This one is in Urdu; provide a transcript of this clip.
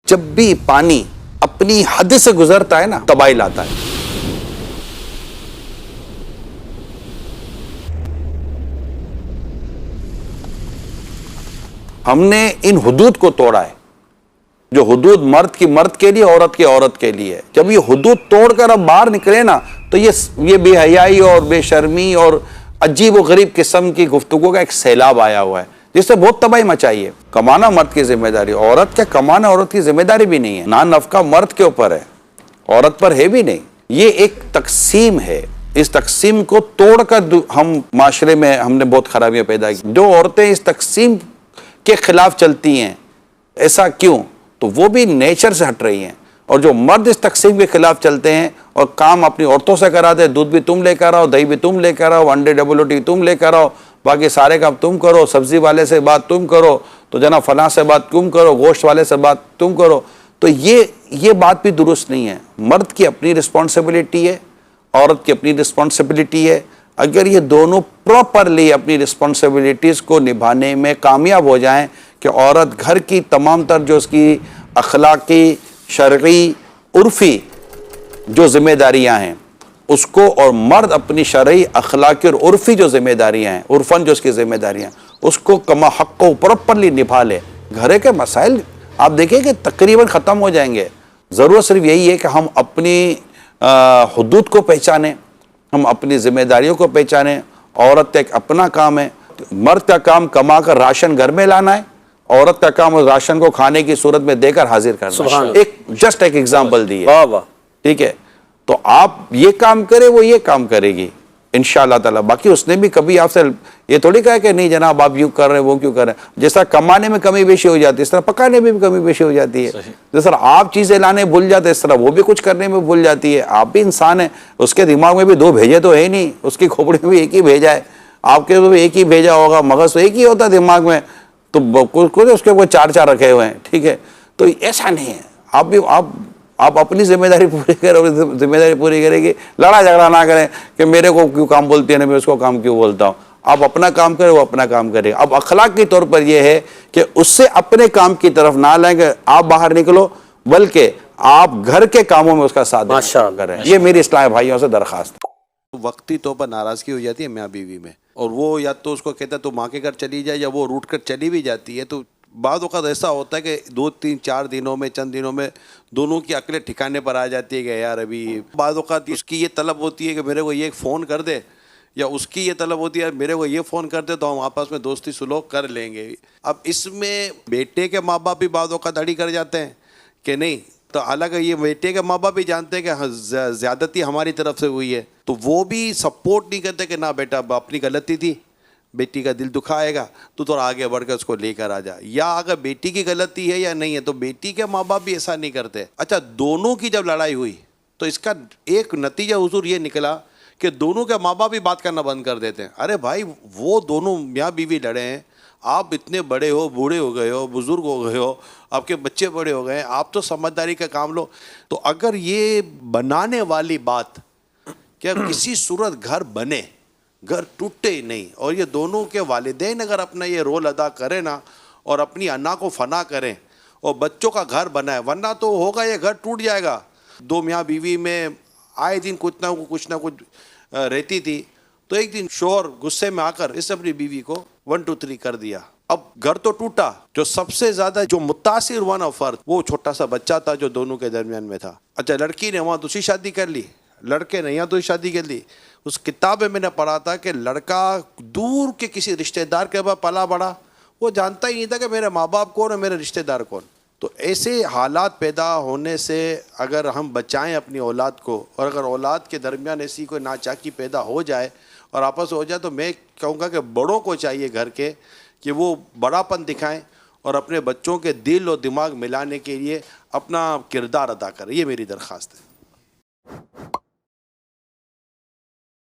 جب بھی پانی اپنی حد سے گزرتا ہے نا تباہی لاتا ہے. ہم نے ان حدود کو توڑا ہے، جو حدود مرد کی مرد کے لیے، عورت کی عورت کے لیے. جب یہ حدود توڑ کر اب باہر نکلے نا تو یہ بے حیائی اور بے شرمی اور عجیب و غریب قسم کی گفتگو کا ایک سیلاب آیا ہوا ہے جس سے بہت تباہی مچائی ہے. کمانا مرد کی ذمہ داری، عورت کیا کمانا عورت کی ذمہ داری بھی نہیں ہے. نان نفقہ مرد کے اوپر ہے، عورت پر ہے بھی نہیں. یہ ایک تقسیم ہے. اس تقسیم کو توڑ کر ہم معاشرے میں ہم نے بہت خرابیاں پیدا کی. جو عورتیں اس تقسیم کے خلاف چلتی ہیں، ایسا کیوں؟ تو وہ بھی نیچر سے ہٹ رہی ہیں. اور جو مرد اس تقسیم کے خلاف چلتے ہیں اور کام اپنی عورتوں سے کراتے ہیں، دودھ بھی تم لے کر آؤ، دہی بھی تم لے کر آؤ، انڈے WT تم لے کر آؤ، باقی سارے کام تم کرو، سبزی والے سے بات تم کرو، تو جناب فلاں سے بات تم کرو، گوشت والے سے بات تم کرو. تو یہ بات بھی درست نہیں ہے. مرد کی اپنی رسپانسبلٹی ہے، عورت کی اپنی رسپانسبلٹی ہے. اگر یہ دونوں پراپرلی اپنی رسپانسبلٹیز کو نبھانے میں کامیاب ہو جائیں کہ عورت گھر کی تمام تر جو اس کی اخلاقی، شرعی، عرفی جو ذمہ داریاں ہیں اس کو، اور مرد اپنی شرعی، اخلاقی اور عرفی جو ذمہ داریاں ہیں، عرفاً جو اس کی ذمہ داریاں ہیں، اس کو کما حق کو پراپرلی نبھا لے، گھر کے مسائل آپ دیکھیں کہ تقریباً ختم ہو جائیں گے. ضرورت صرف یہی ہے کہ ہم اپنی حدود کو پہچانیں، ہم اپنی ذمہ داریوں کو پہچانیں. عورت کا ایک اپنا کام ہے، مرد کا کام کما کر راشن گھر میں لانا ہے، عورت کا کام اس راشن کو کھانے کی صورت میں دے کر حاضر کرنا ہے. جسٹ ایک ایگزامپل دی ہے، ٹھیک ہے؟ تو آپ یہ کام کرے، وہ یہ کام کرے گی انشاءاللہ تعالیٰ. باقی اس نے بھی کبھی آپ سے یہ تھوڑی کہا کہ نہیں جناب آپ یوں کر رہے ہیں، وہ کیوں کر رہے ہیں. جس طرح کمانے میں کمی بیشی ہو جاتی ہے، اس طرح پکانے میں بھی کمی بیشی ہو جاتی ہے. جس طرح آپ چیزیں لانے بھول جاتے ہیں، اس طرح وہ بھی کچھ کرنے میں بھول جاتی ہے. آپ بھی انسان ہیں، اس کے دماغ میں بھی دو بھیجے تو ہے نہیں، اس کی کھوپڑی میں بھی ایک ہی بھیجا ہے. آپ کے بھی ایک ہی بھیجا ہوگا، مغز تو ایک ہی ہوتا ہے دماغ میں، تو کچھ اس کے کوئی چار چار رکھے ہوئے ہیں. ٹھیک ہے، تو ایسا نہیں ہے. آپ اپنی ذمہ داری پوری کرو، ذمہ داری پوری کرے گی. لڑا جھگڑا نہ کریں کہ میرے کو کیوں کام بولتی ہے نا، میں اس کو کام کیوں بولتا ہوں. آپ اپنا کام کرے، وہ اپنا کام کرے. اب اخلاق کے طور پر یہ ہے کہ اس سے اپنے کام کی طرف نہ لائیں کہ آپ باہر نکلو، بلکہ آپ گھر کے کاموں میں اس کا ساتھ کریں. یہ میری اسلامی بھائیوں سے درخواست ہے. وقتی طور پر ناراضگی ہو جاتی ہے میاں بیوی میں، اور وہ یا تو اس کو کہتا ہے تو ماں کے گھر چلی جائے، یا وہ روٹ کر چلی بھی جاتی ہے. تو بعض اوقات ایسا ہوتا ہے کہ 2-3-4 دنوں میں، چند دنوں میں دونوں کی عقلیں ٹھکانے پر آ جاتی ہے کہ یار ابھی. بعض اوقات اس کی یہ طلب ہوتی ہے کہ میرے کو یہ فون کر دے، یا اس کی یہ طلب ہوتی ہے میرے کو یہ فون کر دے، تو ہم آپس میں دوستی سلوک کر لیں گے. اب اس میں بیٹے کے ماں باپ بھی بعض اوقات اڑی کر جاتے ہیں کہ نہیں، تو حالانکہ یہ بیٹے کے ماں باپ بھی جانتے ہیں کہ زیادتی ہماری طرف سے ہوئی ہے، تو وہ بھی سپورٹ نہیں کرتے کہ نہ بیٹا اپنی غلطی تھی، بیٹی کا دل دکھائے گا تو تھوڑا آگے بڑھ کر اس کو لے کر آ جا. یا اگر بیٹی کی غلطی ہے یا نہیں ہے تو بیٹی کے ماں باپ بھی ایسا نہیں کرتے. اچھا، دونوں کی جب لڑائی ہوئی تو اس کا ایک نتیجہ حضور یہ نکلا کہ دونوں کے ماں باپ بھی بات کرنا بند کر دیتے ہیں. ارے بھائی، وہ دونوں میاں بیوی لڑے ہیں، آپ اتنے بڑے ہو، بوڑھے ہو گئے ہو، بزرگ ہو گئے ہو، آپ کے بچے بڑے ہو گئے ہیں، آپ تو سمجھداری کا کام لو. تو اگر یہ بنانے والی بات کہ کسی صورت گھر بنے، گھر ٹوٹے ہی نہیں، اور یہ دونوں کے والدین اگر اپنا یہ رول ادا کریں نا، اور اپنی انا کو فنا کریں اور بچوں کا گھر بنائے، ورنہ تو ہوگا یہ گھر ٹوٹ جائے گا. دو میاں بیوی میں آئے دن کچھ نہ کچھ رہتی تھی، تو ایک دن شوہر غصے میں آ کر اس اپنی بیوی کو 1 2 3 کر دیا. اب گھر تو ٹوٹا. جو سب سے زیادہ جو متاثر ہوا نا فرد، وہ چھوٹا سا بچہ تھا جو دونوں کے درمیان میں تھا. اچھا، لڑکی نے وہاں دوسری شادی کر لی، لڑکے نے یہاں دوسری شادی کر لی. اس کتاب میں نے پڑھا تھا کہ لڑکا دور کے کسی رشتہ دار کے بعد پلا بڑا، وہ جانتا ہی نہیں تھا کہ میرے ماں باپ کون اور میرے رشتہ دار کون. تو ایسے حالات پیدا ہونے سے اگر ہم بچائیں اپنی اولاد کو، اور اگر اولاد کے درمیان ایسی کوئی ناچاکی پیدا ہو جائے اور آپس ہو جائے، تو میں کہوں گا کہ بڑوں کو چاہیے گھر کے کہ وہ بڑا پن دکھائیں اور اپنے بچوں کے دل اور دماغ ملانے کے لیے اپنا کردار ادا کریں. یہ میری درخواست ہے.